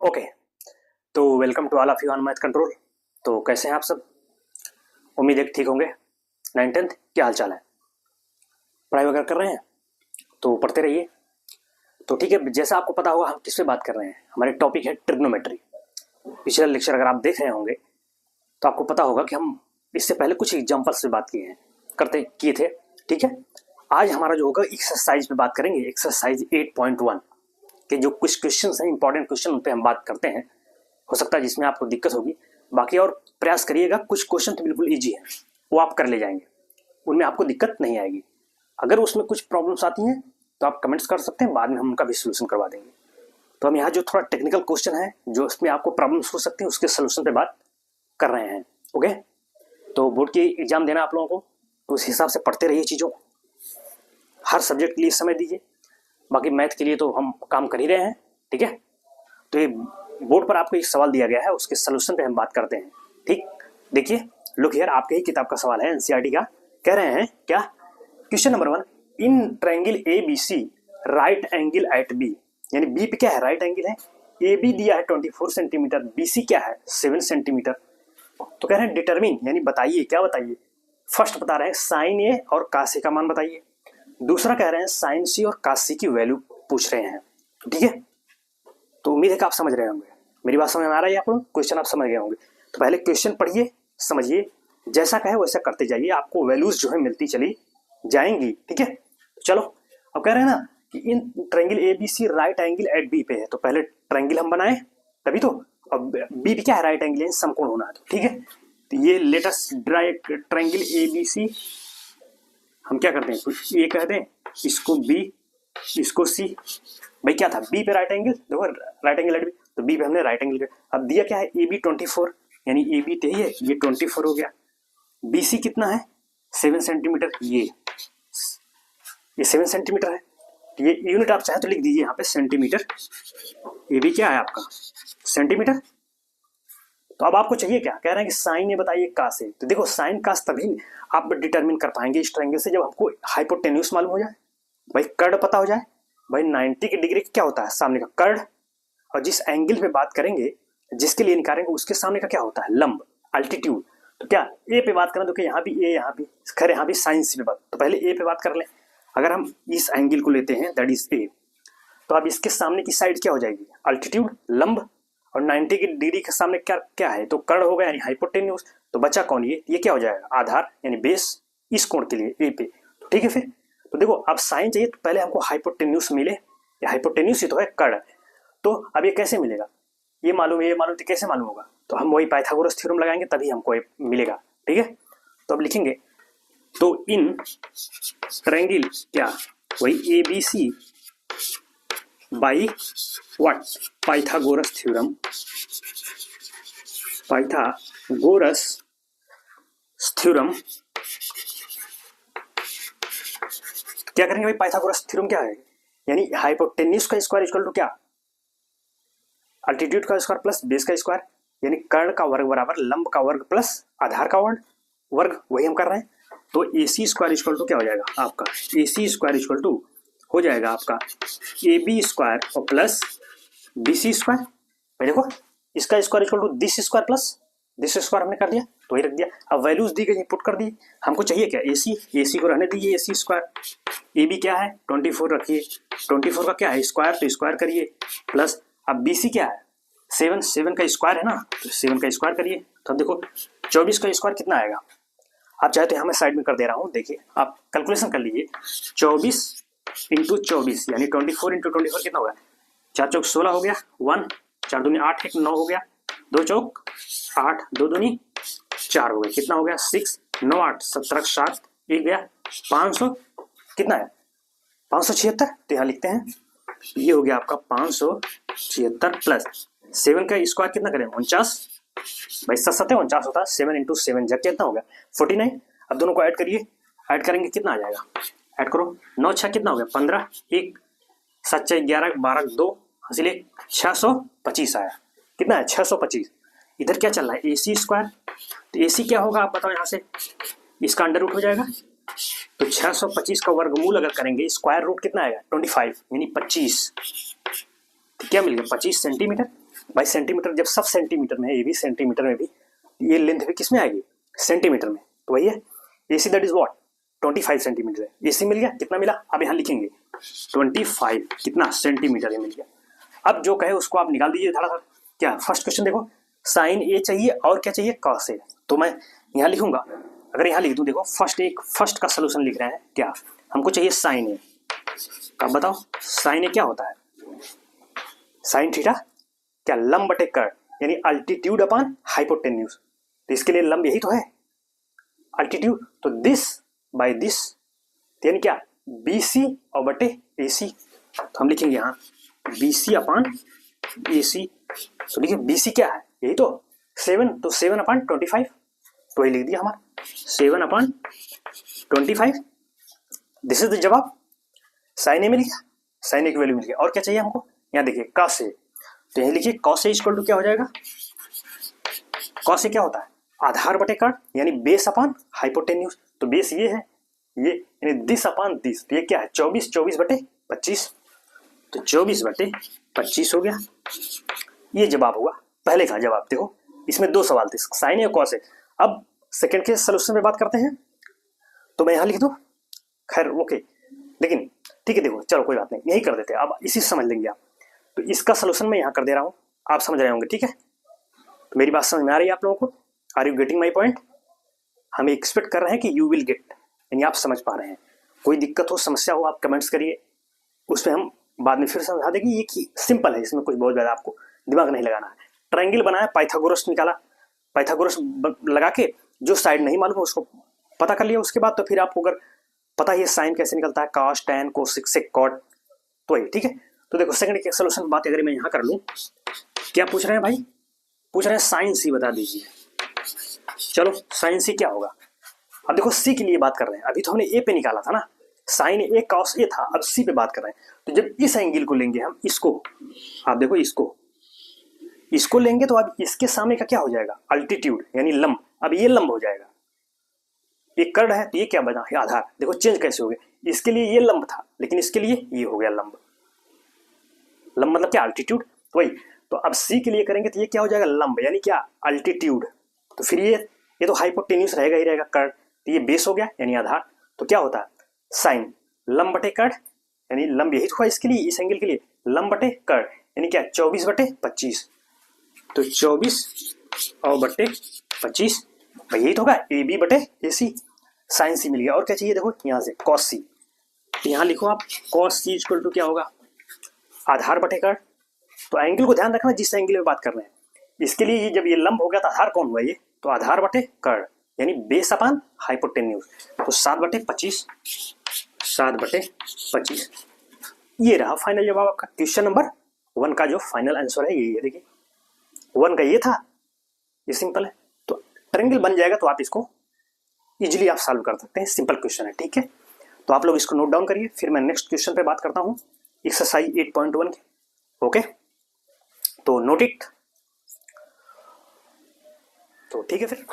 Okay, तो welcome to all of you on math control. तो कैसे हैं आप सब? उम्मीद है कि ठीक होंगे। 9th 10th क्या हाल चाल है? पढ़ाई वगैरह कर रहे हैं तो पढ़ते रहिए। तो ठीक है, जैसा आपको पता होगा हम किस पे बात कर रहे हैं। हमारे टॉपिक है ट्रिग्नोमेट्री। पिछला लेक्चर अगर आप देख रहे होंगे तो आपको पता होगा कि हम इससे पहले कुछ एग्जाम्पल्स पे बात किए थे। ठीक है, आज हमारा जो होगा एक्सरसाइज पे बात करेंगे। एक्सरसाइज 8.1 के जो कुछ क्वेश्चन हैं, इंपॉर्टेंट क्वेश्चन, उन पे हम बात करते हैं। हो सकता है जिसमें आपको दिक्कत होगी, बाकी और प्रयास करिएगा। कुछ क्वेश्चन तो बिल्कुल इजी है, वो आप कर ले जाएंगे, उनमें आपको दिक्कत नहीं आएगी। अगर उसमें कुछ प्रॉब्लम्स आती हैं तो आप कमेंट्स कर सकते हैं, बाद में हम उनका भी सोल्यूशन करवा देंगे। तो हम यहाँ जो थोड़ा टेक्निकल क्वेश्चन है, जो उसमें आपको प्रॉब्लम्स हो सकती हैं, उसके सोल्यूशन पे बात कर रहे हैं। ओके, तो बोर्ड की एग्जाम देना आप लोगों को, तो उस हिसाब से पढ़ते रहिए चीज़ों को। हर सब्जेक्ट के लिए समय दीजिए, बाकी मैथ के लिए तो हम काम कर ही रहे हैं। ठीक है, तो ये बोर्ड पर आपको एक सवाल दिया गया है, उसके सोल्यूशन पे हम बात करते हैं। ठीक, देखिए, लुक हियर, आपके ही किताब का सवाल है, एनसीईआरटी का। कह रहे हैं क्या? Question number 1, in triangle ABC right angle at B, यानी बी पे क्या है? राइट एंगल है। ए बी दिया है 24 सेंटीमीटर, बी सी क्या है? 7 सेंटीमीटर। तो कह रहे हैं डिटरमिन, यानी बताइए। क्या बताइए? फर्स्ट बता रहे हैं साइन ए और कास ए का मान बताइए। दूसरा कह रहे हैं साइन सी और कास सी की वैल्यू पूछ रहे हैं। ठीक है, तो उम्मीद है कि आप समझ रहे होंगे। मेरी बात समझ में आ रहा है आपको? क्वेश्चन आप समझ गए होंगे। तो पहले क्वेश्चन पढ़िए, समझिए, जैसा कहे वैसा करते जाइए, आपको वैल्यूज जो है मिलती चली जाएंगी। ठीक है, चलो। अब कह रहे हैं ना कि in triangle ABC right angle at B पे है, तो पहले ट्रायंगल हम बनाए तभी तो। अब बी पे क्या है? राइट एंगल है, समकोण होना है। तो ठीक है, तो ये let us draw triangle ABC. हम क्या करते हैं? ये कहते हैं, इसको बी, इसको सी। भाई क्या था? बी पे राइट एंगल, देखो राइट एंगल एट बी, तो बी पे हमने राइट एंगल किया। अब दिया क्या है? ए बी 24, यानी ए बी तो है, ये 24 हो गया। बी सी कितना है? 7 सेंटीमीटर। ये 7 सेंटीमीटर है। ये यूनिट आप चाहे तो लिख दीजिए यहाँ पे, सेंटीमीटर। ए बी क्या है आपका? सेंटीमीटर। तो अब आपको चाहिए क्या? कह रहे हैं कि साइन ये बताइए कास है। तो देखो, साइन कास तभी आप डिटरमिन कर पाएंगे इस ट्रायंगल से, जब आपको हाइपोटेन्यूस मालूम हो जाए, भाई कर्ड पता हो जाए। भाई 90 की डिग्री क्या होता है? सामने का कर्ड। और जिस एंगल पे बात करेंगे, जिसके लिए निकालेंगे, उसके सामने का क्या होता है? लंब, अल्टीट्यूड। तो क्या ए पे बात करें तो क्या यहाँ भी ए, यहाँ भी खैर, यहाँ भी साइन सी पे बात, तो पहले ए पे बात कर लें। अगर हम इस एंगल को लेते हैं, दैट इज ए, तो अब इसके सामने की साइड क्या हो जाएगी? अल्टीट्यूड, लंब। और 90 की डिग्री के सामने क्या क्या है? तो कर्ड होगा, यानी हाइपोटेन्यूस। तो बचा कौन? ये क्या हो जाएगा? आधार, यानी बेस, इस कोण के लिए ए पे। तो ठीक है, फिर तो देखो, अब साइन चाहिए तो पहले हमको हाइपोटेन्यूस मिले। या हाइपोटेन्यूस ही तो है, कर्ड। तो अब ये कैसे मिलेगा? ये मालूम है, ये मालूम, तो कैसे मालूम होगा? तो हम वही पाइथागोरस थ्योरम लगाएंगे, तभी हमको ये मिलेगा। ठीक है, तो अब लिखेंगे, तो इन ट्रायंगल क्या? वही A B C by what? Pythagoras theorem. Pythagoras theorem. क्या करेंगे भाई? पाइथागोरस थ्योरम क्या है? यानी हाइपोटेन्यूस का स्क्वायर इक्वल टू क्या? अल्टीट्यूड का स्क्वायर प्लस बेस का स्क्वायर, यानी कर्ण का वर्ग बराबर लंब का वर्ग प्लस आधार का वर्ग। वही हम कर रहे हैं। तो A C square equal to क्या हो जाएगा आपका? A C square equal to हो जाएगा आपका ए बी स्क्वायर और प्लस बी सी स्क्वायर। भाई देखो, इसका square equal to this square plus this square हमने कर दिया, तो वही रख दिया। अब वैल्यूज दी गई, पुट कर दी। हमको चाहिए क्या? ए सी को रहने दीजिए, ए सी स्क्वायर। ए बी क्या है? 24 रखिए। 24 का क्या है? स्क्वायर, तो स्क्वायर करिए, प्लस अब बी सी क्या है? 7 का स्क्वायर है ना, तो 7 का स्क्वायर करिए। तो अब देखो 24 का स्क्वायर कितना आएगा? आप चाहे तो यहाँ मैं साइड में कर दे रहा हूँ, देखिए आप कैलकुलेशन कर लीजिए। 24 इंटू 24 यानी 24 इंटू 24 कितना होगा? 4 चौक 16 हो गया, 1 4 दूनी 8, 1 9 हो गया, 2 चौक 8, 2 दूनी 4 हो गया, कितना हो गया? 6 9 8 17 7 1 गया 500, कितना है? 576। तो यहाँ लिखते हैं, ये हो गया आपका 576 प्लस 7 का स्क्वायर कितना करें? 49। भाई 7 7 49 होता है, 7 इंटू 7 जब कितना हो गया? 49। अब दोनों को ऐड करिए, ऐड करेंगे कितना आ जाएगा? ऐड करो, 9 6 कितना हो गया? 15, 1 7 6 11 12 2 इसलिए 625 आया। कितना है? 625। इधर क्या चल रहा है? ए सी स्क्वायर। तो ए सी क्या होगा आप बताओ? यहाँ से इसका अंडर रूट हो जाएगा, तो 625 का वर्गमूल अगर करेंगे, स्क्वायर रूट कितना आएगा? 25 यानी 25। तो क्या मिल गया? 25 सेंटीमीटर। भाई सेंटीमीटर जब सब सेंटीमीटर में है, ये भी सेंटीमीटर में भी, ये लेंथ भी किस में आएगी, सेंटीमीटर में। तो वही है AC that is what 25 centimetre है। AC मिल गया, कितना मिला अब यहाँ लिखेंगे 25 कितना सेंटीमीटर ये मिल गया। अब जो कहे उसको आप निकाल दीजिए धड़ा धड़। क्या फर्स्ट क्वेश्चन देखो, साइन A चाहिए और क्या चाहिए कॉस A। तो मैं यहाँ लिखूंगा, अगर यहाँ लिख दूं, देखो फर्स्ट का सोल्यूशन लिख रहे हैं, क्या हमको चाहिए साइन A। अब बताओ साइन A क्या होता है, साइन थीटा क्या लंब बटे कर्ड, यानी अल्टीट्यूड अपॉन हाइपोटेन्यूज। तो इसके लिए लंब यही तो है अल्टीट्यूड, तो दिस बाय दिस, यानी क्या BC और बटे AC। तो हम लिखेंगे यहाँ BC अपॉन AC। तो देखिए BC क्या है, यही तो 7, तो 7 अपॉन 25, तो वही लिख दिया हमारा 7 अपॉन 25। दिस इज द जवाब। साइन A मिल गया, साइन A की वैल्यू मिल गया। और क्या चाहिए हमको, यहाँ देखिए कॉस A, तो यही लिखिए कॉस A इक्वल टू क्या हो जाएगा, कॉस A क्या होता है आधार बटे कर्ड, यानी बेस अपॉन हाइपोटेन्यूज। तो बेस ये है, ये यानी दिस अपॉन दिस, तो ये क्या है 24 बटे 25, तो 24 बटे 25 हो गया। ये जवाब हुआ पहले का जवाब। देखो इसमें दो सवाल थे, साइन A और कॉस A। अब सेकंड के सोल्यूशन पे बात करते हैं, तो मैं यहाँ लिख दूं, खैर ओके, लेकिन ठीक है देखो चलो कोई बात नहीं, यही कर देते हैं, अब इसी समझ लेंगे आप। तो इसका सोल्यूशन मैं यहाँ कर दे रहा हूँ, आप समझ रहे होंगे, ठीक है। तो मेरी बात समझ में आ रही है आप लोगों को, are you getting my point. हम एक्सपेक्ट कर रहे हैं कि यू विल गेट, यानी आप समझ पा रहे हैं। कोई दिक्कत हो समस्या हो आप कमेंट्स करिए, उस पर हम बाद में फिर समझा देंगे। ये कि सिंपल है, इसमें कुछ बहुत ज़्यादा आपको दिमाग नहीं लगाना है। ट्रायंगल बनाया, पाइथागोरस निकाला, पाइथागोरस लगा के जो साइड नहीं मालूम है उसको पता कर लिया। उसके बाद तो फिर आपको अगर पता ही साइन कैसे निकलता है, cos tan cosec sec cot, तो ये ठीक है। तो देखो सेकंड के सोल्यूशन बात अगर मैं यहाँ कर लूँ, क्या पूछ रहे हैं भाई, पूछ रहे हैं साइन C बता दीजिए। चलो साइन C क्या होगा, अब देखो C के लिए बात कर रहे हैं, अभी तो हमने A पे निकाला था ना, साइन A कॉस A था, अब C पे बात कर रहे हैं। तो जब इस एंगल को लेंगे हम, इसको आप देखो, इसको लेंगे तो अब इसके सामने का क्या हो जाएगा अल्टीट्यूड, यानी लंब। अब ये लंब हो जाएगा, ये कर्ड है तो ये क्या बना है आधार। देखो चेंज कैसे हो गया, इसके लिए ये लंब था लेकिन इसके लिए ये हो गया लंब। लंब मतलब क्या अल्टीट्यूड, तो वही। तो अब C के लिए करेंगे तो ये क्या हो जाएगा लंब, यानी क्या अल्टीट्यूड। तो फिर ये तो हाइपोटेन्यूस रहेगा ही रहेगा कर्ड, तो ये बेस हो गया यानी आधार। तो क्या होता है साइन लंब बटे कर्ड, यानी लंब यही हुआ इसके लिए, इस एंगल के लिए लंब बटे कर्ड, यानी क्या 24 बटे 25। तो 24 और बटे 25 यही तो होगा AB बटे AC। साइन C मिल गया। और क्या चाहिए देखो यहाँ से कॉस C, तो यहाँ लिखो आप कॉस C इक्वल टू क्या होगा आधार बटे कर्ड। तो एंगल को ध्यान रखना जिस एंगल में बात कर रहे हैं, इसके लिए ये जब ये लंब हो गया तो आधार कौन हुआ ये, तो आधार बटे कर्ड यानी बेस अपॉन हाइपोटेन्यूज। तो 7 बटे 25, 7 बटे 25, ये रहा फाइनल जवाब आपका। क्वेश्चन नंबर 1 का जो फाइनल आंसर है यही है। देखिए 1 का ये था, ये सिंपल है। तो ट्रायंगल बन जाएगा तो आप इसको इजीली आप सॉल्व कर सकते हैं, सिंपल क्वेश्चन है, ठीक है। तो आप लोग इसको नोट डाउन करिए, फिर मैं नेक्स्ट क्वेश्चन पे बात करता हूँ एक्सरसाइज 8.1 के। ओके तो नोट इट। तो ठीक है, फिर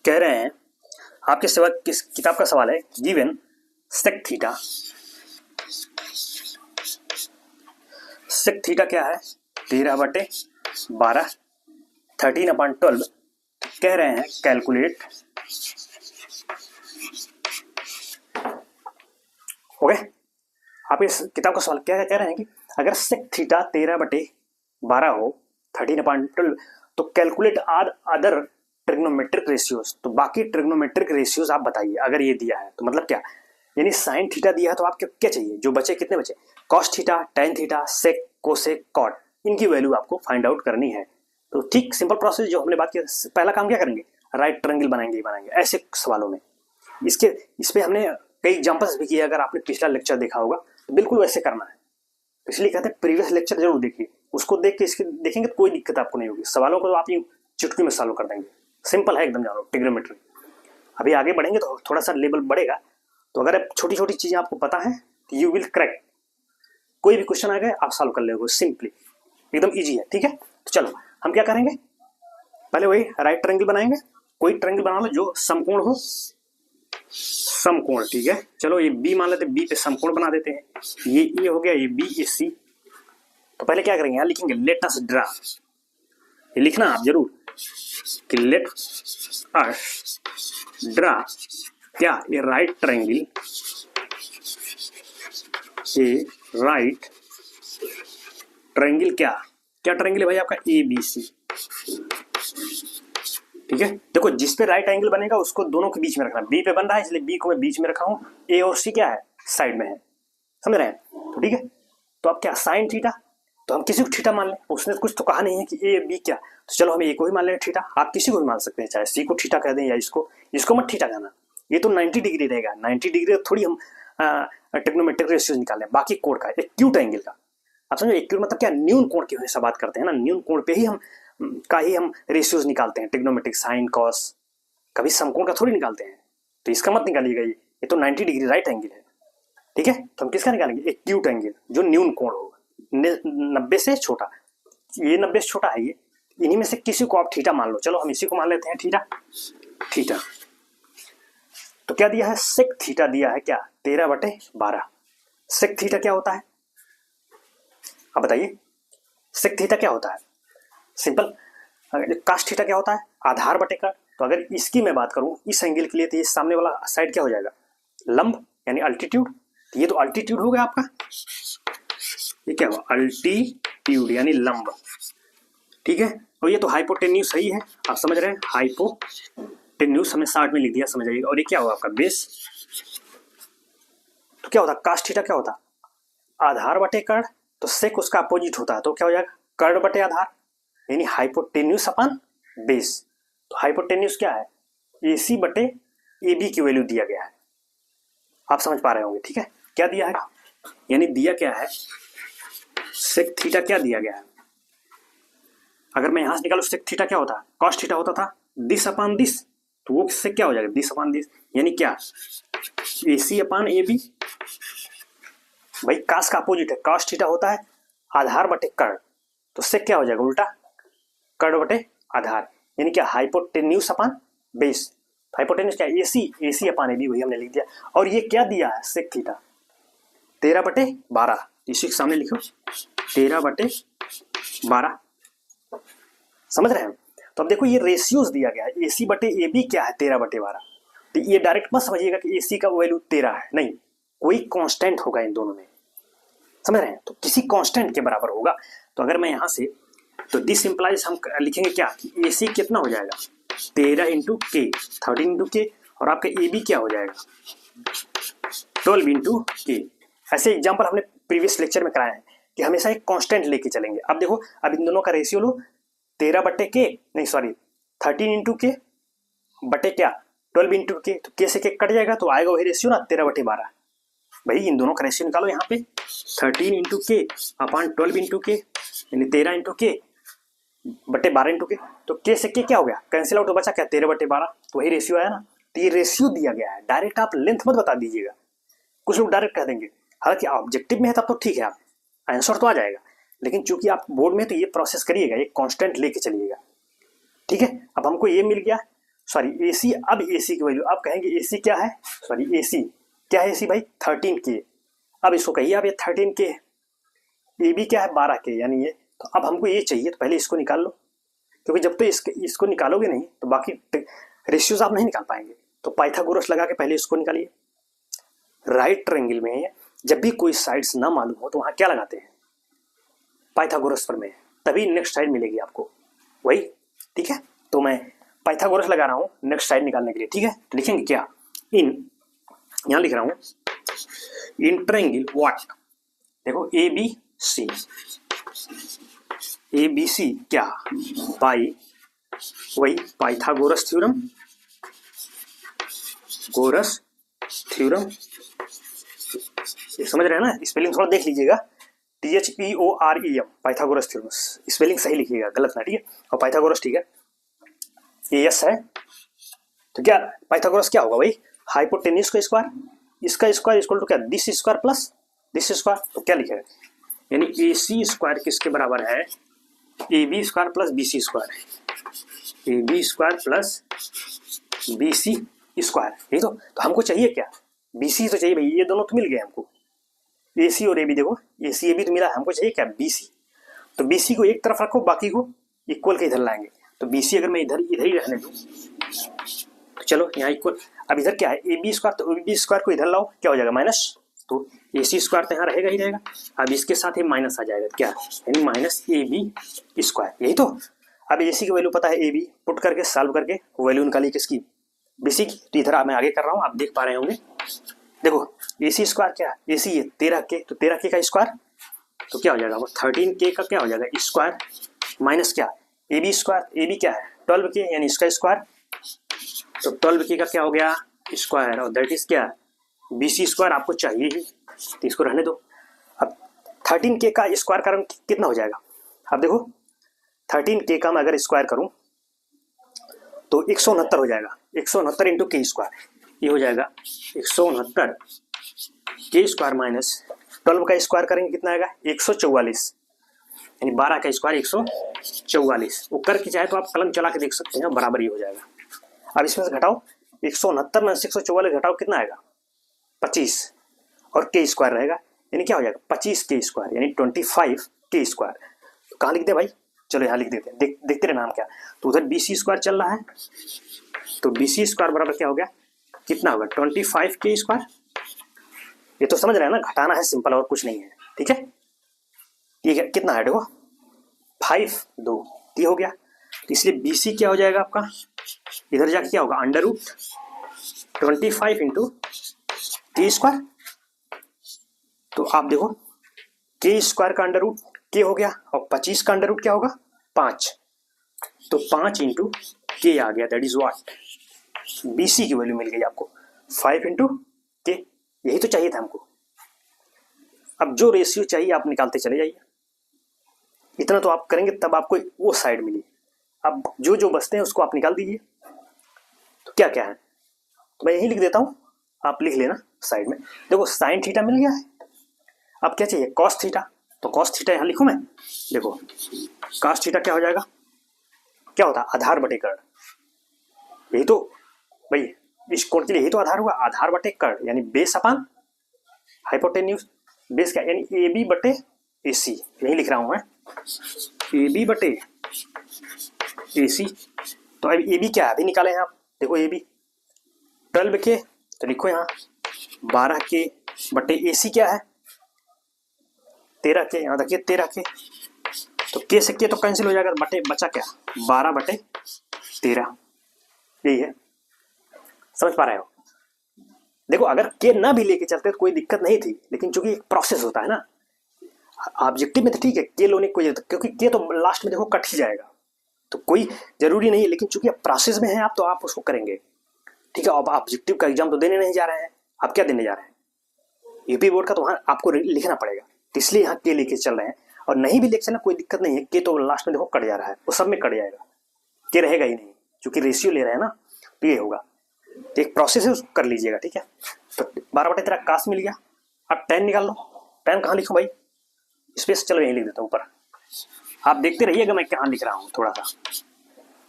कह रहे हैं आपके सवाल किस किताब का सवाल है, given sec theta, sec theta क्या है 13 बटे 12 13/12। कह रहे हैं कैलकुलेट, ओके। आप इस किताब का सवाल क्या कह रहे हैं कि अगर सेक थीटा 13 बटे 12 हो 13/12, तो calculate our other trigonometric ratios. तो बाकी ट्रिग्नोमेट्रिक रेशियोज आप बताइए अगर ये दिया है तो। मतलब क्या, यानी साइन थीटा दिया है तो आपको क्या चाहिए, जो बचे कितने बचे, कॉस थीटा, टैन थीटा, सेक, कोसेक, कॉट, इनकी वैल्यू आपको फाइंड आउट करनी है। तो ठीक सिंपल प्रोसेस जो हमने बात की, पहला काम क्या करेंगे, राइट ट्रायंगल बनाएंगे ही बनाएंगे ऐसे सवालों में। इस पे हमने कई एग्जांपल्स भी किए, अगर आपने पिछला लेक्चर देखा होगा तो बिल्कुल वैसे करना है। इसलिए कहते हैं प्रीवियस लेक्चर जरूर देखिए, उसको देख के इसके देखेंगे तो कोई दिक्कत आपको नहीं होगी। सवालों को तो आप यूं चुटकी में सॉल्व कर देंगे, सिंपल है एकदम, जानो ट्रिग्नोमेट्री। अभी आगे बढ़ेंगे तो थोड़ा सा लेवल बढ़ेगा। तो अगर छोटी छोटी चीजें आपको पता है तो यू विल क्रैक, कोई भी क्वेश्चन आ गए आप सॉल्व कर लेंगे सिंपली, एकदम ईजी है, ठीक है। तो चलो हम क्या करेंगे, पहले वही राइट ट्रायंगल बनाएंगे। कोई ट्रायंगल बना लो जो समकोण हो, समकोण, ठीक है। चलो ये बी मान लेते हैं, बी पे समकोण बना देते हैं। ये ए हो गया, ये बी, ये सी। तो पहले क्या करेंगे, यहाँ लिखेंगे लेट अस ड्रा। ये लिखना आप जरूर कि लेट अस ड्रा क्या, ये राइट ट्रायंगल, ये राइट ट्रायंगल क्या क्या ट्रायंगल है भाई आपका, ए बी सी, ठीक है। देखो जिस पे राइट एंगल बनेगा उसको दोनों के बीच में रखना। बी पे बन रहा है इसलिए बी को मैं बीच में रखा हूं, ए और सी क्या है, साइड में है, समझ रहे हैं। तो ठीक है, तो अब क्या साइन थीटा, तो हम किसी को थीटा मान लें, उसने कुछ तो कहा नहीं है कि ए बी क्या, तो चलो हम ए को ही मान लें थीटा। आप किसी को भी मान सकते हैं, चाहे सी को थीटा कह दें या इसको मत थीटा कहना। ये तो 90 डिग्री रहेगा, 90 डिग्री थोड़ी हम ट्रिग्नोमेट्रिक रेशियो निकालें, बाकी कोण का एक्यूट एंगल का। आप समझो एक्यूट मतलब क्या, न्यून कोण की हमेशा बात करते हैं ना, न्यून कोण पे ही हम रेशियोज निकालते हैं, ट्रिग्नोमेट्रिक साइन कॉस, कभी समकोण का थोड़ी निकालते हैं। तो इसका मत निकालिएगा, ये तो 90 डिग्री राइट एंगल है, ठीक है। तो हम किसका निकालेंगे, एक्यूट एंगल, जो न्यून कोण होगा 90 से छोटा। ये 90 से छोटा है, ये इन्हीं में से किसी को आप थीटा मान लो। चलो हम इसी को मान लेते हैं थीटा। तो क्या दिया है, सेक थीटा दिया है क्या, 13/12। सेक थीटा क्या होता है, अब बताइए, सेक थीटा क्या होता है, सिंपल। कास्ट थीटा क्या होता है, आधार बटे कर्ण। तो अगर इसकी मैं बात करूं इस एंगल के लिए, तो ये सामने वाला साइड क्या हो जाएगा, लंब यानी अल्टीट्यूड। तो ये तो अल्टीट्यूड हो गया आपका, ये क्या हुआ, अल्टीट्यूड यानी लंब, ठीक है। और ये तो हाइपोटेन्यूज सही है, आप समझ रहे हैं, हाइपोटेन्यूज हमें 60 में लिख दिया, समझ आइएगा। और ये क्या हुआ आपका बेस। तो क्या होता, कास्ट थीटा क्या होता, आधार बटे कर्ण। तो सेक उसका अपोजिट होता है, तो क्या हो जाएगा, कर्ण बटे आधार, यानी हाइपोटेन्यूज अपन बेस। तो हाइपोटेन्यूज क्या है, AC बटे AB की वैल्यू दिया गया है, आप समझ पा रहे होंगे, ठीक है। क्या दिया है, यानी दिया क्या है, सेक थीटा क्या दिया गया है। अगर मैं यहां से निकालू सेक थीटा क्या होता है, कॉस थीटा होता था दिस अपान दिस, तो वो किससे क्या हो जाएगा, दिस अपान दिस, यानी क्या, AC अपान AB। भाई कास का अपोजिट है, कॉस थीटा होता है आधार बटे कर्ण, तो सेक क्या हो जाएगा उल्टा, कर्ण बटे आधार, यानी क्या, हाइपोटेन्यूज अपान बेस। हाइपोटेन्यूज क्या, AC अपान AB, वही हमने लिख दिया। और ये क्या दिया है, सेक थीटा 13/12, इसी के सामने लिखो 13/12, समझ रहे हैं। तो अब देखो ये रेशियोज दिया गया है, AC बटे AB क्या है, 13/12। तो ये डायरेक्ट मत समझिएगा कि AC का वैल्यू 13 है, नहीं, कोई कांस्टेंट होगा इन दोनों में, समझ रहे हैं। तो किसी कांस्टेंट के बराबर होगा। तो अगर मैं यहां से, तो दिस इंप्लाइज हम लिखेंगे क्या कि AC कितना हो जाएगा, 13 इंटू के, 13 इंटू के, और आपका AB क्या हो जाएगा 12 इंटू के। ऐसे एग्जाम्पल हमने प्रीवियस लेक्चर में कराए हैं कि हमेशा एक कांस्टेंट लेके चलेंगे। अब देखो, अब इन दोनों का रेशियो लो, 13 बटे के, नहीं सॉरी 13 इंटू के बटे क्या, 12 इंटू के, तो के से के कट जाएगा, तो आएगा वही रेशियो ना 13/12। भाई इन दोनों का रेशियो निकालो, यहाँ पे 13 इंटू के अपान 12 इंटू के, यानी 13 इंटू के बटे 12 इंटू के। तो के से के क्या हो गया, कैंसिल आउट, तो बचा क्या 13/12, तो वही रेशियो आया ना। तो ये रेशियो दिया गया है, डायरेक्ट आप लेंथ मत बता दीजिएगा, कुछ लोग डायरेक्ट कह देंगे। हालांकि ऑब्जेक्टिव में है तब तो ठीक है, आप आंसर तो आ जाएगा, लेकिन चूंकि आप बोर्ड में, तो ये प्रोसेस करिएगा, ये कांस्टेंट लेके चलिएगा, ठीक है। अब हमको ये मिल गया, सॉरी AC, अब AC की वैल्यू आप कहेंगे AC क्या है, सॉरी AC क्या है, AC भाई 13 के। अब इसको कहिए आप, ये 13 के, AB क्या है 12 के, यानी ये। तो अब हमको ये चाहिए, तो पहले इसको निकाल लो, क्योंकि जब तो इसको निकालोगे नहीं तो बाकी रेशियोज आप नहीं निकाल पाएंगे। तो पाइथागोरस लगा के पहले इसको निकालिए। राइट ट्रायंगल में जब भी कोई साइड्स ना मालूम हो तो वहां क्या लगाते हैं, पाइथागोरस पर में, तभी नेक्स्ट साइड मिलेगी आपको वही, ठीक है। तो मैं पाइथागोरस लगा रहा हूं नेक्स्ट साइड निकालने के लिए, ठीक है। तो लिखेंगे क्या, यहां लिख रहा हूं इन ट्रायंगल व्हाट, देखो ABC क्या, बाई वही पाइथागोरस थ्योरम, ये समझ रहे हैं ना, स्पेलिंग थोड़ा देख लीजिएगा, THPOREM, पाइथागोरस थ्योरम, स्पेलिंग सही लिखिएगा, गलत ना, ठीक है। और पाइथागोरस, ठीक है, ये यस है। तो क्या पाइथागोरस क्या होगा भाई, हाइपोटेन्यूज का स्क्वायर, इसका स्क्वायर इक्वल टू क्या, this square plus this square. तो क्या लिखेगा, यानी AC स्क्वायर किसके बराबर है, AB square plus BC square, AB square plus BC square, यही तो हमको चाहिए क्या, BC तो चाहिए भाई, ये दोनों तो मिल गए हमको, AC और AB, देखो AC AB तो मिला, हमको चाहिए क्या BC। तो BC को एक तरफ रखो, बाकी को इक्वल के इधर लाएंगे। तो BC अगर मैं इधर इधर ही रहने दूँ तो चलो यहाँ इक्वल, अब इधर क्या है AB स्क्वायर, तो AB स्क्वायर को इधर लाओ, क्या हो जाएगा माइनस, तो AC स्क्वायर तो यहाँ रहेगा ही रहेगा, अब इसके साथ ही माइनस आ जाएगा, क्या यानी माइनस AB स्क्वायर, यही तो। अब AC की वैल्यू पता है, AB पुट करके सॉल्व करके वैल्यू निकाली किसकी, BC की। तो इधर मैं आगे कर रहा हूँ, आप देख पा रहे होंगे, देखो AC स्क्वायर क्या है, AC है 13K, तो 13K का स्क्वायर तो क्या हो जाएगा वो 13K का क्या हो जाएगा स्क्वायर, माइनस क्या AB स्क्वायर, AB क्या है 12K यानी इसका स्क्वायर, तो 12K का क्या हो गया स्क्वायर, और दैट इज क्या BC स्क्वायर आपको चाहिए ही, तो इसको रहने दो। अब 13K का स्क्वायर करूँ कितना हो जाएगा, अब देखो 13K का मैं अगर स्क्वायर करूँ तो 169 हो जाएगा, 169 इंटू K स्क्वायर, ये हो जाएगा 169 K स्क्वायर माइनस 12 का स्क्वायर करेंगे कितना आएगा 144, यानी 12 का स्क्वायर 144, वो करके चाहे तो आप कलम चला के देख सकते हैं, बराबर ही हो जाएगा। अब इसमें से घटाओ 169 में से 144 घटाओ कितना आएगा 25, और K स्क्वायर रहेगा, यानी क्या हो जाएगा 25K स्क्वायर, यानी 25K स्क्वायर। तो कहाँ लिख दे भाई, चलो यहाँ लिख देते हैं, देखते रहे नाम क्या। तो उधर BC स्क्वायर चल रहा है, तो BC स्क्वायर बराबर क्या हो गया, कितना होगा 25K स्क्वायर, ये तो समझ रहे हैं ना, घटाना है सिंपल और कुछ नहीं है, ठीक है। ठीक है, कितना है देखो 5 2 ये हो गया, तो इसलिए BC क्या हो जाएगा आपका, इधर जाके क्या होगा under root 25 into K square, तो आप देखो K स्क्वायर का अंडर रूट K हो गया, और 25 का अंडर रूट क्या होगा 5, तो 5 इंटू K आ गया, दैट इज व्हाट BC की वैल्यू मिल गई आपको 5 इंटू K, यही तो चाहिए था हमको। अब जो रेशियो चाहिए आप निकालते चले जाइए, इतना तो आप करेंगे तब आपको वो साइड मिली, अब जो जो बचते हैं उसको आप निकाल दीजिए। तो क्या क्या है, तो मैं यही लिख देता हूँ, आप लिख लेना साइड में। देखो साइन थीटा मिल गया है, अब क्या चाहिए कॉस थीटा, तो कॉस थीटा यहाँ लिखूँ मैं, देखो कॉस थीटा क्या हो जाएगा, क्या होता है आधार बटे कर्ण, यही तो भाई इस कोण के लिए यही तो आधार हुआ, आधार बटे कर्ण यानी बेस अपान हाइपोटेन्यूज, बेस क्या यानी AB बटे AC, यही लिख रहा हूँ मैं AB बटे AC। तो अब AB क्या है अभी निकाले हैं आप, देखो AB 12K, तो लिखो यहाँ 12K बटे AC क्या है 13K, यहाँ देखिए 13K, तो K से K तो कैंसिल हो जाएगा, बटे बचा क्या 12 बटे 13, यही है, समझ पा रहे हो। देखो अगर K ना भी लेके चलते तो कोई दिक्कत नहीं थी, लेकिन चूंकि एक प्रोसेस होता है ना, ऑब्जेक्टिव में तो ठीक है K लोने कोई, क्योंकि K तो लास्ट में देखो कट ही जाएगा, तो कोई जरूरी नहीं है, लेकिन चूंकि आप प्रोसेस में है आप, तो आप उसको करेंगे, ठीक है। अब ऑब्जेक्टिव का एग्जाम तो देने नहीं जा रहे हैं, आप क्या देने जा रहे हैं यूपी बोर्ड का, तो वहाँ आपको लिखना पड़ेगा, तो इसलिए यहाँ K लेके चल रहे हैं, और नहीं भी लेके चलना कोई दिक्कत नहीं है, K तो लास्ट में देखो कट जा रहा है, वो सब में कट जाएगा, K रहेगा ही नहीं, क्योंकि रेशियो ले रहे हैं ना, तो ये होगा, तो एक प्रोसेस है उसको कर लीजिएगा, ठीक है। तो 12 बटे 13 कास मिल गया, अब tan निकाल लो, tan कहाँ लिखूं भाई, स्पेस चलो यहीं लिख देता हूँ ऊपर, आप देखते रहिएगा मैं कहाँ लिख रहा हूँ थोड़ा सा,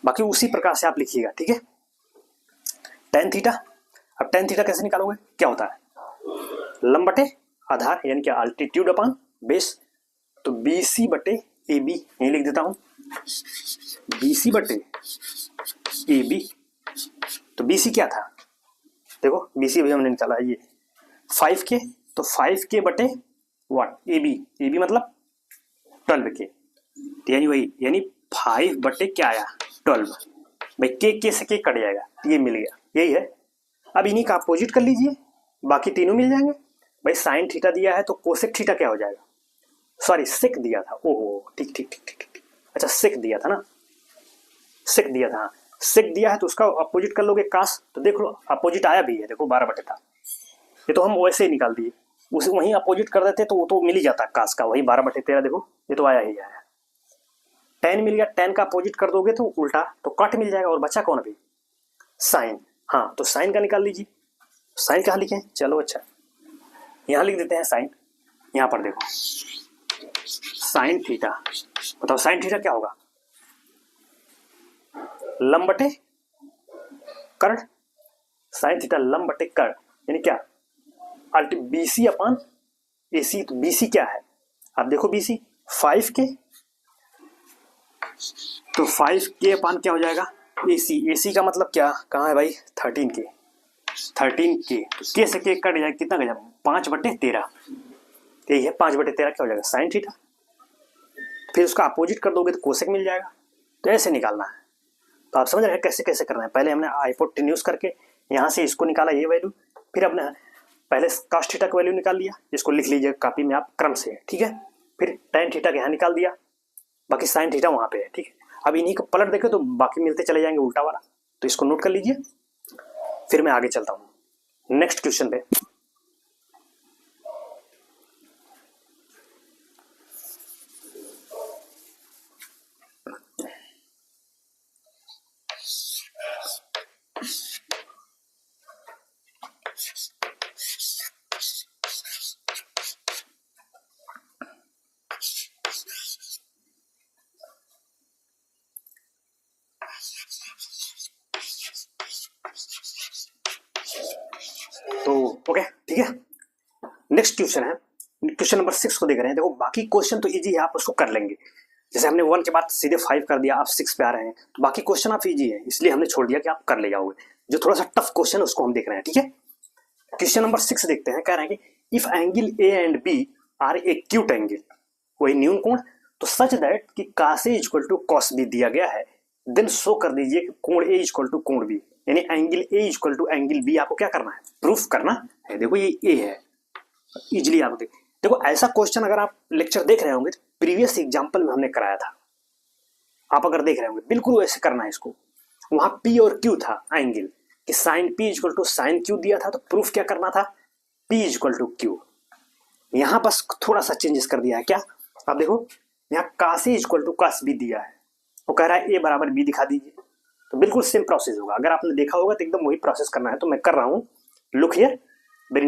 बाकी उसी प्रकार से आप लिखिएगा, ठीक है। tan थीटा, अब tan थीटा कैसे निकालोगे, क्या होता है लंब बटे आधार यानी क्या अल्टीट्यूड अपान बेस, तो BC बटे AB यहीं लिख देता हूँ, BC बटे AB, तो BC क्या था देखो, BC भी हमने निकाला ये 5K, तो 5K बटे व्हाट AB मतलब 12K, तो यानी वही यानी 5 बटे क्या आया 12, भाई K से K कट जाएगा, ये मिल गया, यही है। अब इन्हीं का अपोजिट कर लीजिए, बाकी तीनों मिल जाएंगे, भाई साइन थीटा दिया है तो कोसेक थीटा क्या हो जाएगा, सॉरी सेक दिया था, ओहो ठीक ठीक ठीक ठीक ठीक, अच्छा सेक दिया था ना, सेक दिया था, सेक दिया है तो उसका अपोजिट कर लोगे कास, तो देख लो अपोजिट आया भी है, देखो 12 बटे था, ये तो हम वैसे ही निकाल दिए, उसे वहीं अपोजिट कर देते तो वो तो मिल ही जाता कास का, वही 12 बटे 13, देखो ये तो आया ही आया, tan मिल गया, tan का अपोजिट कर दोगे तो उल्टा, तो कट मिल जाएगा, और बचा कौन अभी साइन, हाँ तो साइन का निकाल लीजिए, साइन कहाँ लिखे चलो अच्छा यहाँ लिख देते हैं साइन, यहाँ पर देखो साइन थीटा, बताओ साइन थीटा क्या होगा लंब बटे कर्ण, साइन थीटा लंब बटे कर्ड, यानी क्या अल्टी BC अपॉन AC। तो BC क्या है, आप देखो BC 5K, तो 5K अपॉन क्या हो जाएगा AC। AC का मतलब क्या, कहाँ है भाई 13K, 13K। तो K से K कट जाएगा, कितना गया 5/13, यही है 5/13 क्या हो जाएगा साइन थीटा। फिर उसका अपोजिट कर दोगे तो कोसेक मिल जाएगा। तो ऐसे निकालना है। तो आप समझ रहे हैं कैसे कैसे करना है। पहले हमने हाइपोटेन्यूज करके यहाँ से इसको निकाला ये वैल्यू, फिर अपने पहले कॉस थीटा का वैल्यू निकाल लिया, इसको लिख लीजिए कॉपी में आप क्रम से, ठीक है। फिर टेन थीटा के यहाँ निकाल दिया, बाकी साइन थीटा वहाँ पे है, ठीक है। अब इन्हीं को पलट देखे तो बाकी मिलते चले जाएंगे उल्टा वाला, तो इसको नोट कर लीजिए। फिर मैं आगे चलता हूँ नेक्स्ट क्वेश्चन पे। तो ओके ठीक है, नेक्स्ट क्वेश्चन है क्वेश्चन नंबर 6 को देख रहे हैं। देखो बाकी क्वेश्चन तो इजी है, आप उसको कर लेंगे। जैसे हमने 1 के बाद सीधे 5 कर दिया, आप 6 पे आ रहे हैं, तो बाकी क्वेश्चन आप इजी है, इसलिए हमने छोड़ दिया कि आप कर ले जाओगे। जो थोड़ा सा टफ क्वेश्चन है उसको हम देख रहे हैं, ठीक है। क्वेश्चन नंबर 6 देखते हैं। कह रहे हैं कि if angle A and B are acute angle, वही न्यून कोण, तो सच दैट कि cos A equal to cos B दिया गया है, देन शो कर दीजिए कि कोण A इक्वल टू कोण B, यानी angle A equal to angle B आपको क्या करना है, प्रूफ करना है। देखो ये A है, इजिली आप देखो ऐसा क्वेश्चन अगर आप लेक्चर देख रहे होंगे तो प्रीवियस एग्जांपल में हमने कराया था, आप अगर देख रहे होंगे बिल्कुल वैसे करना है इसको। वहां P और Q था एंगल कि sine P equal to sine Q दिया था, तो प्रूफ क्या करना था, P इक्वल टू Q। यहां बस थोड़ा सा चेंजेस कर दिया है, क्या आप देखो यहाँ cos A equal to cos B दिया है, वो कह रहा है A बराबर B दिखा दीजिए, तो बिल्कुल सेम प्रोसेस होगा। अगर आपने देखा होगा तो एकदम वही प्रोसेस करना है, तो मैं कर रहा हूँ। Look here, very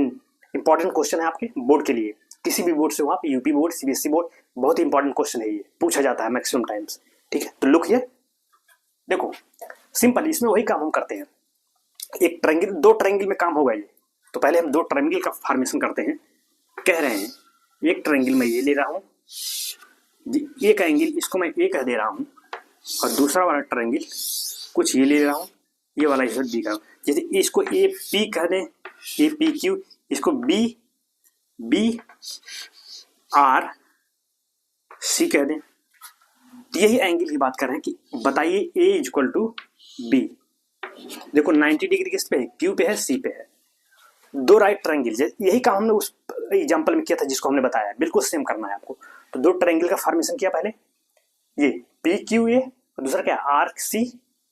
important question है आपके बोर्ड के लिए, किसी भी बोर्ड से हो आप, यूपी बोर्ड CBSE बोर्ड, बहुत ही इंपॉर्टेंट क्वेश्चन है, ये पूछा जाता है मैक्सिमम टाइम्स, ठीक है। तो लुक हियर, देखो सिंपल इसमें वही काम हम करते हैं। एक ट्रायंगल, दो ट्रायंगल में काम होगा ये, तो पहले हम दो ट्रायंगल का फॉर्मेशन करते हैं। कह रहे हैं एक ट्रायंगल में ये ले रहा हूँ, एक एंगल इसको मैं ए कह दे रहा हूँ, और दूसरा वाला ट्रायंगल कुछ ये ले रहा हूँ, ये वाला इसे बी का, जैसे इसको ए पी कह दें, ए पी क्यू, इसको बी बी आर सी कह दें। यही एंगल की बात कर रहे हैं कि बताइए ए इक्वल टू बी। देखो 90 डिग्री किस पे है, क्यू पे है, सी पे है, दो राइट ट्रायंगल। यही काम हमने उस एग्जांपल में किया था जिसको हमने बताया, बिल्कुल सेम करना है आपको। तो दो ट्रायंगल का फॉर्मेशन किया, पहले ये पी क्यू ए और दूसरा क्या आर्क सी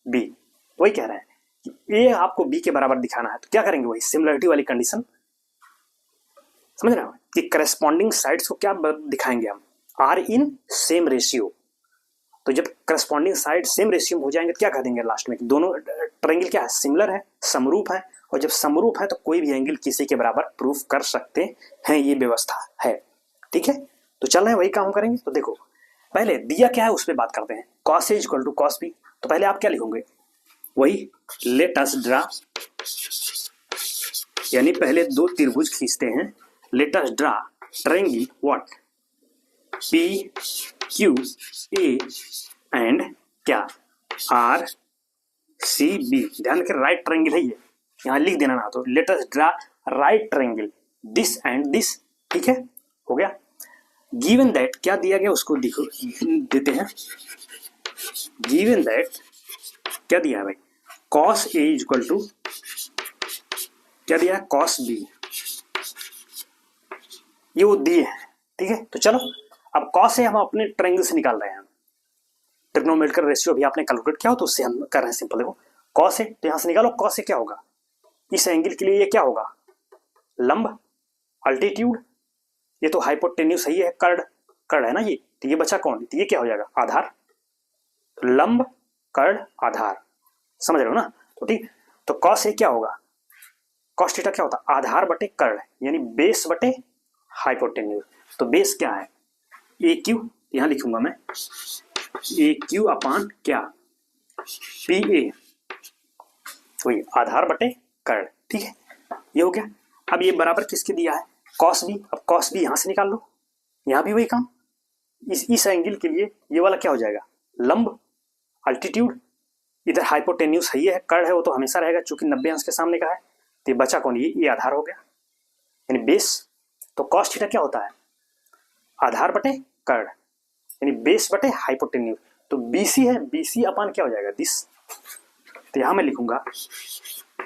बी। वही कह रहे हैं कि ए आपको बी के बराबर दिखाना है, तो क्या करेंगे, वही सिमिलरिटी वाली कंडीशन, समझ रहे हो कि करस्पॉन्डिंग साइड्स को क्या दिखाएंगे हम, आर इन सेम रेशियो। तो जब करस्पॉन्डिंग साइड सेम रेशियो में हो जाएंगे तो क्या कह देंगे लास्ट में, दोनों ट्रायंगल क्या है, सिमिलर है, समरूप है, और जब समरूप है तो कोई भी एंगल किसी के बराबर प्रूफ कर सकते हैं, ये व्यवस्था है, ठीक है। तो चल रहे हैं वही काम करेंगे। तो देखो पहले दिया क्या है उस पर बात करते हैं, cos A equal to cos B। तो पहले आप क्या लिखोगे, वही लेट अस ड्रा, यानी पहले दो त्रिभुज खींचते हैं, let us draw triangle what P Q A and क्या R C B। ध्यान रखें राइट ट्रायंगल है ये, यहाँ लिख देना ना, तो let us draw right triangle this and this, ठीक है, हो गया। गिवन दैट क्या दिया गया उसको देखो देते हैं, गिवन दैट क्या दिया है भाई, cos A इक्वल टू क्या दिया है, cos B, ये वो दिए हैं, ठीक है। तो चलो अब cos A हम अपने ट्रायंगल से निकाल रहे हैं, ट्रिग्नोमेट्रिकल रेशियो भी आपने कैलकुलेट किया हो तो उससे हम कर रहे हैं सिंपल। देखो cos A, तो यहां से निकालो cos A क्या होगा, इस एंगल के लिए ये क्या होगा, लंब, अल्टीट्यूड, ये तो हाइपोटेन्यूस है, ये है कर्ड, कर्ड है ना ये, तो ये बचा कौन, तो ये क्या हो जाएगा, आधार। तो लंब कर्ड आधार, समझ रहे हो ना। तो ठीक, तो cos A क्या होगा, cos थीटा क्या होता है, आधार बटे कर्ड, यानी बेस बटे हाइपोटेन्यूस। तो बेस क्या है, ए क्यू, यहां लिखूंगा मैं ए क्यू अपान क्या, पी ए, वही आधार बटे कर्ड। ठीक है, ये हो गया। अब ये बराबर किसके दिया है, कॉस बी। अब कॉस बी यहां से निकाल लो, यहां भी वही काम। इस एंगल के लिए ये वाला क्या हो जाएगा, लंब अल्टीट्यूड, इधर हाइपोटेन्यूस है, ये है कर्ड है, वो तो हमेशा रहेगा चूंकि 90 अंश के सामने का है। तो ये बचा कौन, ये आधार हो गया यानी बेस। तो कॉस थीटा क्या होता है, आधार बटे कर्ड यानी बेस बटे हाइपोटेन्यूस। तो बीसी है, बीसी अपान क्या हो जाएगा, दिस। तो यहां मैं लिखूंगा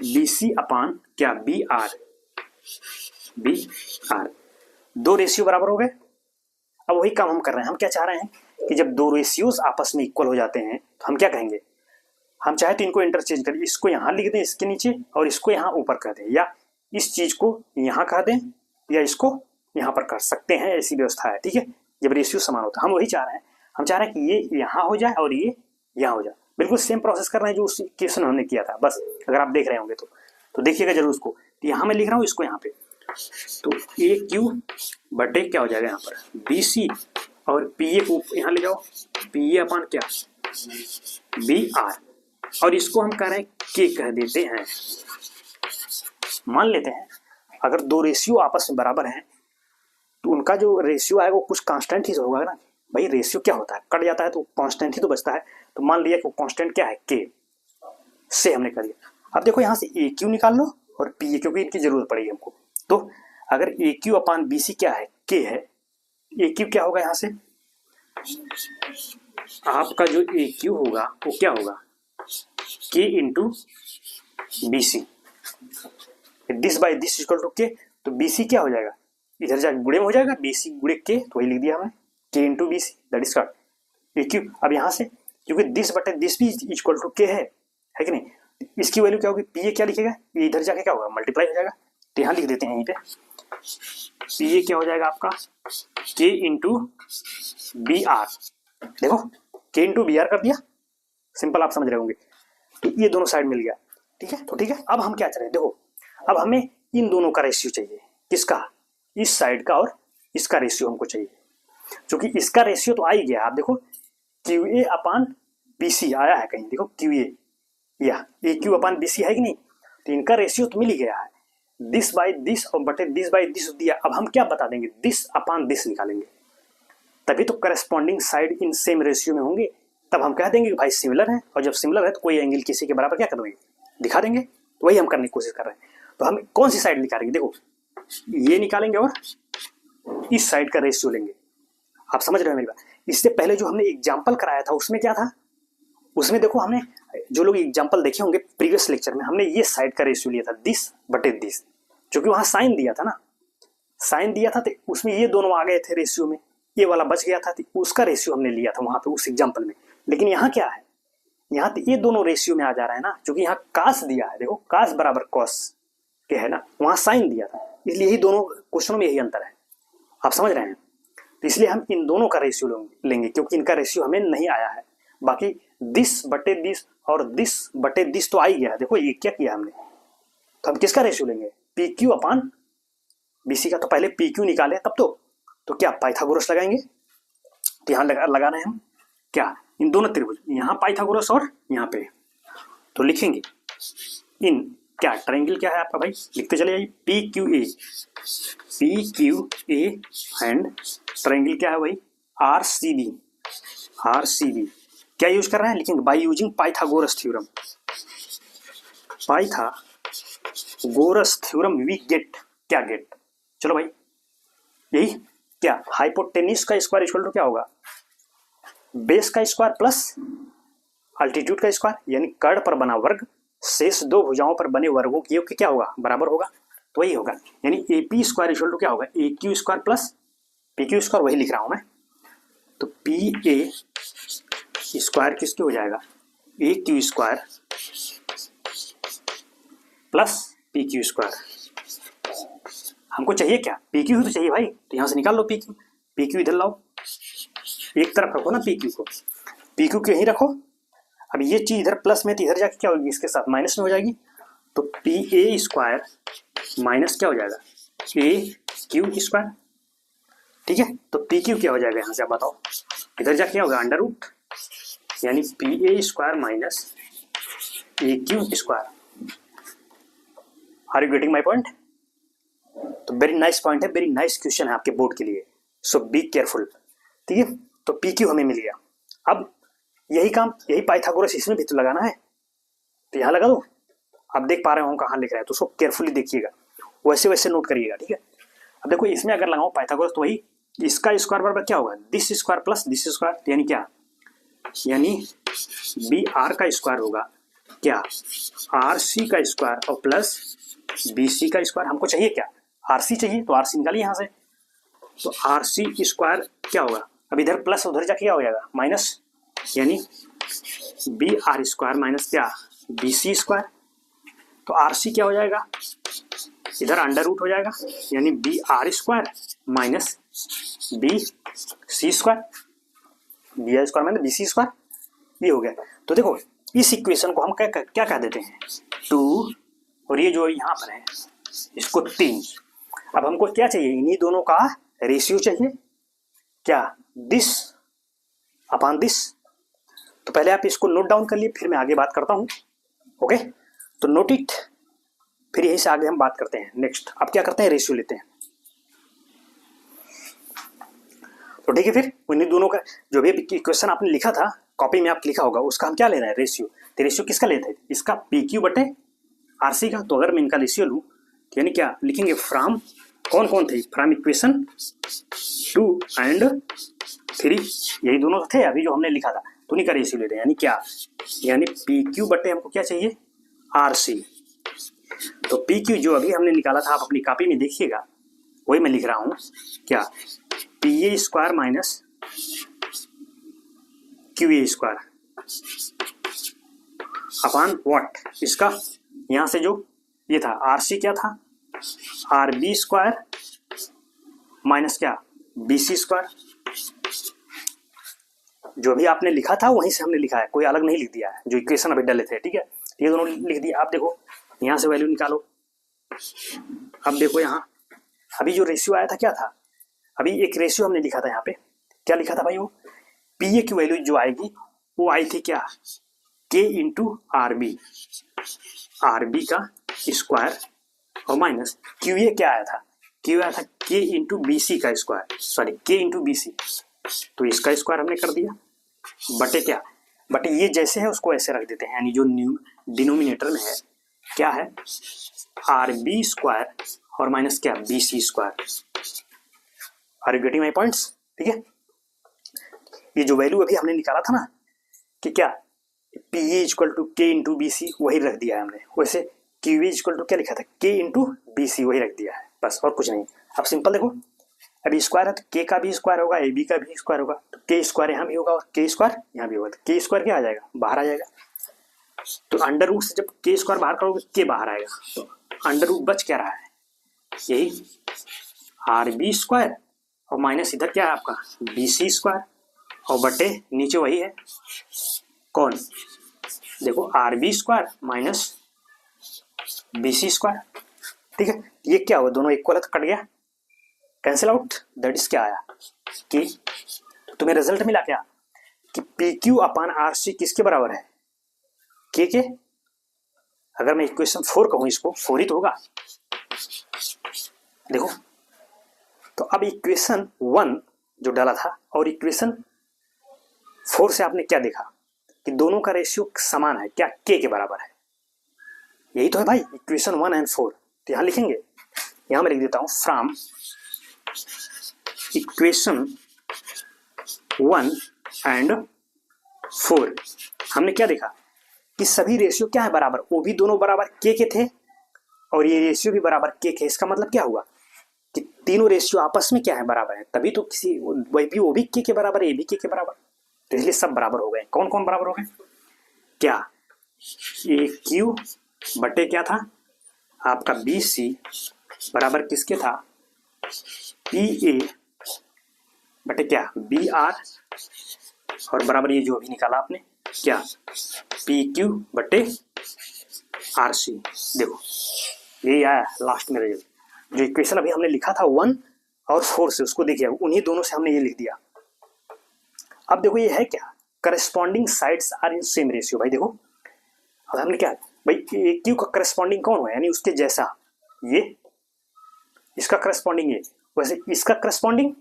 बीसी अपान क्या, बी आर। दो रेशियो बराबर हो गए। अब वही काम हम कर रहे हैं, हम क्या चाह रहे हैं कि जब दो रेशियोज आपस में इक्वल हो जाते हैं तो हम क्या कहेंगे, हम चाहे तो इनको इंटरचेंज करें, इसको यहाँ लिख दें इसके नीचे और इसको यहाँ ऊपर कर दें, या इस चीज को यहाँ कह दें या इसको यहाँ पर कर सकते हैं, ऐसी व्यवस्था है। ठीक है, जब रेशियो समान होता है, हम वही चाह रहे हैं। हम चाह रहे हैं कि ये यहाँ हो जाए और ये यहाँ हो जाए, बिल्कुल सेम प्रोसेस कर रहे हैं जो उस क्वेश्चन हमने किया था। बस अगर आप देख रहे होंगे तो देखिएगा जरूर उसको। तो यहाँ मैं लिख रहा हूँ इसको यहाँ पे, तो ए क्यू बटे क्या हो जाएगा यहाँ पर बी सी, और पी ए को यहाँ ले जाओ, पी ए अपान क्या, बी आर, और इसको हम कह रहे हैं के कह देते हैं। मान लेते हैं अगर दो रेशियो आपस में बराबर हैं तो उनका जो रेशियो आएगा वो कुछ कांस्टेंट ही होगा ना। भाई रेशियो क्या होता है, कट जाता है तो कांस्टेंट ही तो बचता है। तो मान लिया कि वो कांस्टेंट क्या है, के से हमने कर दिया। अब देखो यहाँ से ए क्यू निकाल लो और पी ए, क्योंकि इनकी जरूरत पड़ेगी हमको। तो अगर ए क्यू अपान बी सी क्या है, के है, ए क्यू क्या होगा, यहाँ से आपका जो ए क्यू होगा वो क्या होगा, K into B C, this by this equal to K. तो बी सी क्या हो जाएगा, इधर जाके गुणे में हो जाएगा, बी सी गुणे के, तो वही लिख दिया हमने, K into B C that is called A Q. अब यहाँ से क्योंकि दिस बटे दिस भी इक्वल टू के है कि नहीं, इसकी वैल्यू क्या होगी, पी ए क्या लिखेगा, ये इधर जाके क्या होगा, मल्टीप्लाई हो जाएगा। तो यहाँ लिख देते हैं, यहीं पे पी ए क्या हो जाएगा आपका, के इंटू बी आर। देखो के इंटू बी आर कर दिया, सिंपल, आप समझ रहे होंगे। तो ये दोनों साइड मिल गया। ठीक है, तो ठीक है, अब हम क्या करें, देखो अब हमें इन दोनों का रेशियो चाहिए, किसका, इस साइड का और इसका रेशियो हमको चाहिए। क्योंकि इसका रेशियो तो आ ही गया, आप देखो Q A upon B C आया है कहीं, देखो क्यू ए या ए क्यू अपान बी सी है कि नहीं, तो इनका रेशियो तो मिल ही गया है, दिस बाई दिस और बटे दिस बाई दिस दिया। अब हम क्या बता देंगे, दिस अपान दिस निकालेंगे, तभी तो करस्पॉन्डिंग साइड इन सेम रेशियो में होंगे, तब हम कह देंगे कि भाई सिमिलर है। और जब सिमिलर है तो कोई एंगल किसी के बराबर क्या कर देंगे, दिखा देंगे। तो वही हम करने की कोशिश कर रहे हैं। तो हम कौन सी साइड निकालेंगे, देखो ये निकालेंगे और इस साइड का रेशियो लेंगे। आप समझ रहे हो मेरी बात। इससे पहले जो हमने एग्जाम्पल कराया था उसमें क्या था, उसमें देखो हमने, जो लोग एग्जाम्पल देखे होंगे प्रीवियस लेक्चर में, हमने ये साइड का रेशियो लिया था दिस बटे दिस, क्योंकि वहां साइन दिया था ना, साइन दिया था तो उसमें ये दोनों आ गए थे रेशियो में, ये वाला बच गया था, तो उसका रेशियो हमने लिया था वहां पे उस एग्जाम्पल में। लेकिन यहाँ क्या है, यहाँ तो ये दोनों रेशियो में आ जा रहा है ना, क्योंकि यहाँ कास दिया है, देखो कास बराबर कॉस के है ना, वहां साइन दिया था, इसलिए यही दोनों क्वेश्चनों में यही अंतर है। आप समझ रहे हैं। तो इसलिए हम इन दोनों का रेशियो लेंगे, क्योंकि इनका रेशियो हमें नहीं आया है। बाकी दिस बटे दिस और दिस बटे दिस तो आ ही गया, देखो ये क्या किया हमने। तो हम किसका रेशियो लेंगे, पी क्यू अपान बी सी का। तो पहले पी क्यू निकाले तब तो क्या पाइथागोरस लगाएंगे। तो यहाँ लगा रहे हैं हम क्या, इन दोनों त्रिभुज, यहाँ पाइथागोरस और यहाँ पे। तो लिखेंगे इन क्या, ट्रायंगल क्या है आपका भाई, लिखते चले जाइए, P Q A and triangle क्या है भाई, आर सी बी। क्या यूज कर रहे हैं, लिखेंगे by using Pythagoras theorem. Pythagoras theorem we get, क्या गेट, चलो भाई यही क्या, हाइपोटेन्यूस का स्क्वायर इक्वल टू क्या होगा, बेस का स्क्वायर प्लस अल्टीट्यूड का स्क्वायर, यानी कर्ड पर बना वर्ग शेष दो भुजाओं पर बने वर्गों की योग क्या होगा, बराबर होगा। तो वही होगा, यानी A P square equal to क्या होगा, A Q square plus P Q square, वही लिख रहा हूं मैं। तो पी ए स्क्वायर किसके हो जाएगा, A Q square plus P Q square. हमको चाहिए क्या, पी क्यू तो चाहिए भाई, तो यहां से निकाल लो पी क्यू इधर लाओ, एक तरफ रखो ना पी क्यू को, पी क्यू यहीं रखो। अब ये चीज इधर प्लस में, तो इधर जाके क्या होगी, इसके साथ माइनस में हो जाएगी। तो पी ए स्क्वायर माइनस क्या हो जाएगा, ए क्यू स्क्वायर। ठीक है, तो पी क्यू क्या हो जाएगा, यहाँ से आप बताओ, इधर जाके क्या होगा, अंडर रूट, यानी P A square minus A Q square. Are you getting my point? तो वेरी नाइस पॉइंट है, वेरी नाइस क्वेश्चन है आपके बोर्ड के लिए, सो बी केयरफुल। ठीक है, तो पी क्यू हमें मिल गया। अब यही काम, यही पाइथागोरस इसमें भी तो लगाना है, तो यहाँ लगा दो। आप देख पा रहे हो कहाँ लिख रहा है, तो उसको केयरफुली देखिएगा, वैसे वैसे नोट करिएगा। ठीक है, अब देखो इसमें अगर लगाओ पाइथागोरस तो वही, इसका स्क्वायर बराबर क्या होगा, this square plus this square, यानी क्या, यानी बी आर का स्क्वायर होगा क्या, आर सी का स्क्वायर और प्लस बी सी का स्क्वायर। हमको चाहिए क्या, आर सी चाहिए, तो आर सी निकालिए यहाँ से। तो आर सी स्क्वायर क्या होगा, अब इधर प्लस उधर जाके क्या हो जाएगा माइनस, यानी बी आर स्क्वायर माइनस क्या, बी सी स्क्वायर। तो आर सी क्या हो जाएगा, इधर अंडर रूट हो जाएगा, यानी B R square minus B C square, B R square minus B C square, ये हो गया। तो देखो इस इक्वेशन को हम क्या कह देते हैं, 2, और ये जो यहाँ पर है इसको 3। अब हमको क्या चाहिए, इन्हीं दोनों का रेशियो चाहिए, क्या, दिस अपॉन दिस। तो पहले आप इसको नोट डाउन कर लिए, फिर मैं आगे बात करता हूँ। ओके, तो नोट इट, फिर यहीं से आगे हम बात करते हैं। नेक्स्ट अब क्या करते हैं, रेशियो लेते हैं। तो ठीक है, फिर इन्हीं दोनों का जो भी इक्वेशन आपने लिखा था, कॉपी में आप लिखा होगा, उसका हम क्या ले रहे हैं, रेशियो। तो रेशियो किसका लेते हैं, इसका पी क्यू बटे आर सी का। तो अगर मैं इनका रेशियो लूँ तो यानी क्या लिखेंगे, फ्रॉम कौन कौन थे, फ्रॉम इक्वेशन 2 एंड 3, यही दोनों थे अभी जो हमने लिखा था, तो उन्हीं का रेशियो लेते हैं। यानी क्या, यानी पी क्यू बटे हमको क्या चाहिए, आर सी। तो पी क्यू जो अभी हमने निकाला था, आप अपनी कॉपी में देखिएगा, वही मैं लिख रहा हूँ, क्या, P A square minus Q A square upon what, इसका यहाँ से जो ये था आर सी क्या था, आर बी स्क्वायर माइनस क्या, बी सी स्क्वायर। जो भी आपने लिखा था वहीं से हमने लिखा है, कोई अलग नहीं लिख दिया है, जो इक्वेशन अभी डले थे। ठीक है, ये दोनों लिख दिया। आप देखो यहाँ से वैल्यू निकालो। अब देखो यहाँ अभी जो रेशियो आया था क्या था, अभी एक रेशियो हमने लिखा था यहाँ पे, क्या लिखा था भाई, वो पी ए की वैल्यू जो आएगी वो आई थी क्या, के इंटू आर बी का स्क्वायर और माइनस क्यू ए क्या आया था, क्यू आया था के इंटू बी सी का स्क्वायर, सॉरी के इंटू बी सी, तो इसका स्क्वायर हमने कर दिया बटे क्या, बटे ये जैसे है उसको ऐसे रख देते हैं, यानी जो न्यू डिनोमिनेटर में है क्या है, आर बी स्क्वायर और माइनस क्या, B C square. Are you getting my points? ठीक है, ये जो वैल्यू अभी हमने निकाला था ना कि क्या, पी ए इक्वल टू के इंटू बी सी, वही रख दिया है हमने। वैसे क्यू ए इक्वल टू क्या लिखा था, के इंटू बी सी, वही रख दिया है, बस और कुछ नहीं। अब सिंपल देखो, अभी स्क्वायर है तो के का भी स्क्वायर होगा, ए बी का भी स्क्वायर होगा, तो के स्क्वायर यहाँ भी होगा और के स्क्वायर यहाँ भी होगा, तो के स्क्वायर क्या आ जाएगा, बाहर आ जाएगा। तो अंडर रूट से जब के स्क्वायर बाहर करोगे के बाहर आएगा, तो अंडर रूट बच क्या रहा है, यही आर बी स्क्वायर और माइनस इधर क्या है आपका बी सी स्क्वायर, और बटे नीचे वही है कौन, देखो R B square minus B C square. ठीक है, ये क्या हुआ, दोनों इक्वल है तो कट गया, कैंसिल आउट, दैट इज क्या आया कि तुम्हें रिजल्ट मिला क्या, कि P Q upon R C किसके बराबर है, के। अगर मैं इक्वेशन 4 कहूं इसको, 4 ही तो होगा। देखो तो अब इक्वेशन 1 जो डाला था और इक्वेशन 4 से आपने क्या देखा कि दोनों का रेशियो समान है, क्या, के बराबर है, यही तो है भाई इक्वेशन 1 एंड 4। तो यहां लिखेंगे, यहां मैं लिख देता हूं, फ्रॉम इक्वेशन 1 एंड 4 हमने क्या देखा कि सभी रेशियो क्या है बराबर, वो भी दोनों बराबर के थे और ये रेशियो भी बराबर के। इसका मतलब क्या हुआ कि तीनों रेशियो आपस में क्या है, बराबर है, तभी तो किसी वो भी के बराबर है, ये भी के बराबर, तो इसलिए सब बराबर हो गए। कौन कौन बराबर हो गए, क्या, ए क्यू बटे क्या था आपका बी सी बराबर किसके था, पी ए बटे क्या, बी आर, और बराबर ये जो अभी निकाला आपने क्या, पी क्यू बटे आर सी। देखो यही आया लास्ट में रिजल्ट, जो इक्वेशन अभी हमने लिखा था 1 और 4 से, उसको देखिए उन्हीं दोनों से हमने ये लिख दिया। अब देखो ये है क्या, corresponding sides are in same ratio. भाई देखो अब हमने क्या, भाई क्यू का करस्पॉन्डिंग कौन हुआ, यानी उसके जैसा, ये, इसका करस्पॉन्डिंग ये, वैसे इसका करस्पॉन्डिंग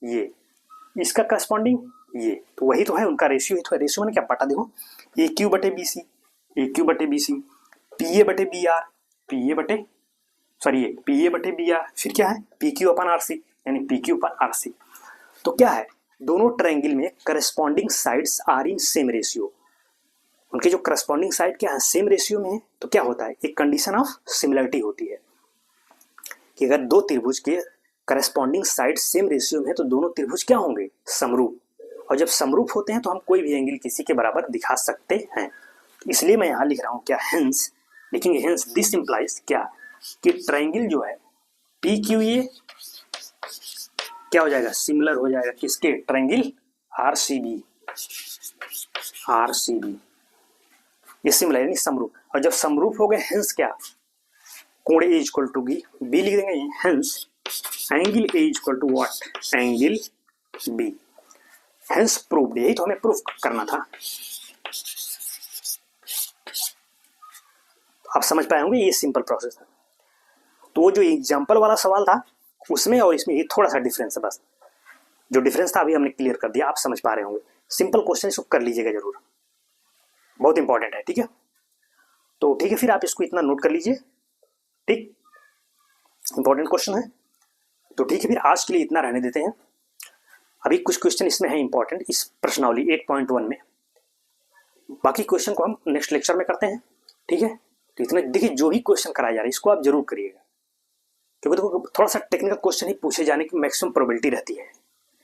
ये, इसका करस्पॉन्डिंग ये, तो वही तो है उनका रेशियो। तो रेशियो मैंने क्या पटा, देखो ए क्यू बटे बी सी, ए क्यू बटे बी सी, पी ए बटे बी आर, पी ए बटे सॉरी ये पी ए बटे बी आर, फिर क्या है P Q upon R C, यानी P Q upon R C. तो क्या है, दोनों ट्रायंगल में corresponding sides are in same ratio, उनके जो करस्पॉन्डिंग साइड क्या है सेम रेशियो में है। तो क्या होता है, एक कंडीशन ऑफ सिमिलरिटी होती है कि अगर दो त्रिभुज के करस्पॉन्डिंग साइड सेम रेशियो में है तो दोनों त्रिभुज क्या होंगे, समरूप। और जब समरूप होते हैं तो हम कोई भी एंगल किसी के बराबर दिखा सकते हैं। इसलिए मैं यहाँ लिख रहा हूँ क्या, हेंस लिखेंगे, हेंस दिस इंप्लाइज क्या कि ट्रायंगल जो है पी क्यू ए क्या हो जाएगा, सिमिलर हो जाएगा किसके, triangle R C B, R C B ये सिमिलर यानी समरूप। और जब समरूप हो गए हेंस क्या, कोण A equal to B, B लिख देंगे, hence angle A equal to what, angle B, hence proved. यही तो हमें प्रूफ करना था। आप समझ पाए होंगे ये सिंपल प्रोसेस है। तो जो एग्जांपल वाला सवाल था उसमें और इसमें ये थोड़ा सा डिफरेंस है, बस जो डिफरेंस था अभी हमने क्लियर कर दिया, आप समझ पा रहे होंगे। सिंपल क्वेश्चन इसको कर लीजिएगा जरूर, बहुत इंपॉर्टेंट है, ठीक है। तो ठीक है, फिर आप इसको इतना नोट कर लीजिए, ठीक, इंपॉर्टेंट क्वेश्चन है। तो ठीक है, फिर आज के लिए इतना रहने देते हैं। अभी कुछ क्वेश्चन इसमें है इंपॉर्टेंट इस प्रश्नावली 8.1 में, बाकी क्वेश्चन को हम नेक्स्ट लेक्चर में करते हैं, ठीक है। तो इतना देखिए, जो भी क्वेश्चन कराया जा रहा है इसको आप जरूर करिएगा, क्योंकि देखो थोड़ा सा टेक्निकल क्वेश्चन ही पूछे जाने की मैक्सिमम प्रोबेबिलिटी रहती है।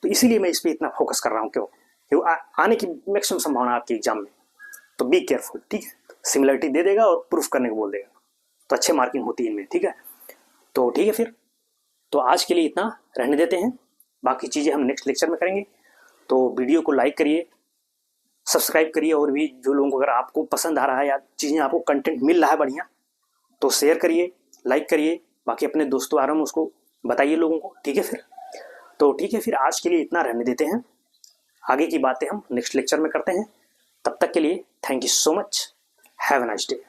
तो इसीलिए मैं इस पर इतना फोकस कर रहा हूँ, क्यों आने की मैक्सिमम संभावना आपके एग्जाम में। तो बी केयरफुल, ठीक है। सिमिलरिटी दे देगा और प्रूफ करने को बोल देगा, तो अच्छे मार्किंग होती है इनमें, ठीक है। तो ठीक है, फिर तो आज के लिए इतना रहने देते हैं, बाकी चीज़ें हम नेक्स्ट लेक्चर में करेंगे। तो वीडियो को लाइक करिए, सब्सक्राइब करिए, और भी जो लोगों को अगर आपको पसंद आ रहा है या चीज़ें आपको कंटेंट मिल रहा है बढ़िया, तो शेयर करिए, लाइक करिए, बाकी अपने दोस्तों आ रहे हैं उसको बताइए लोगों को, ठीक है। फिर तो ठीक है, फिर आज के लिए इतना रहने देते हैं, आगे की बातें हम नेक्स्ट लेक्चर में करते हैं। तब तक के लिए thank you so much, have a nice day.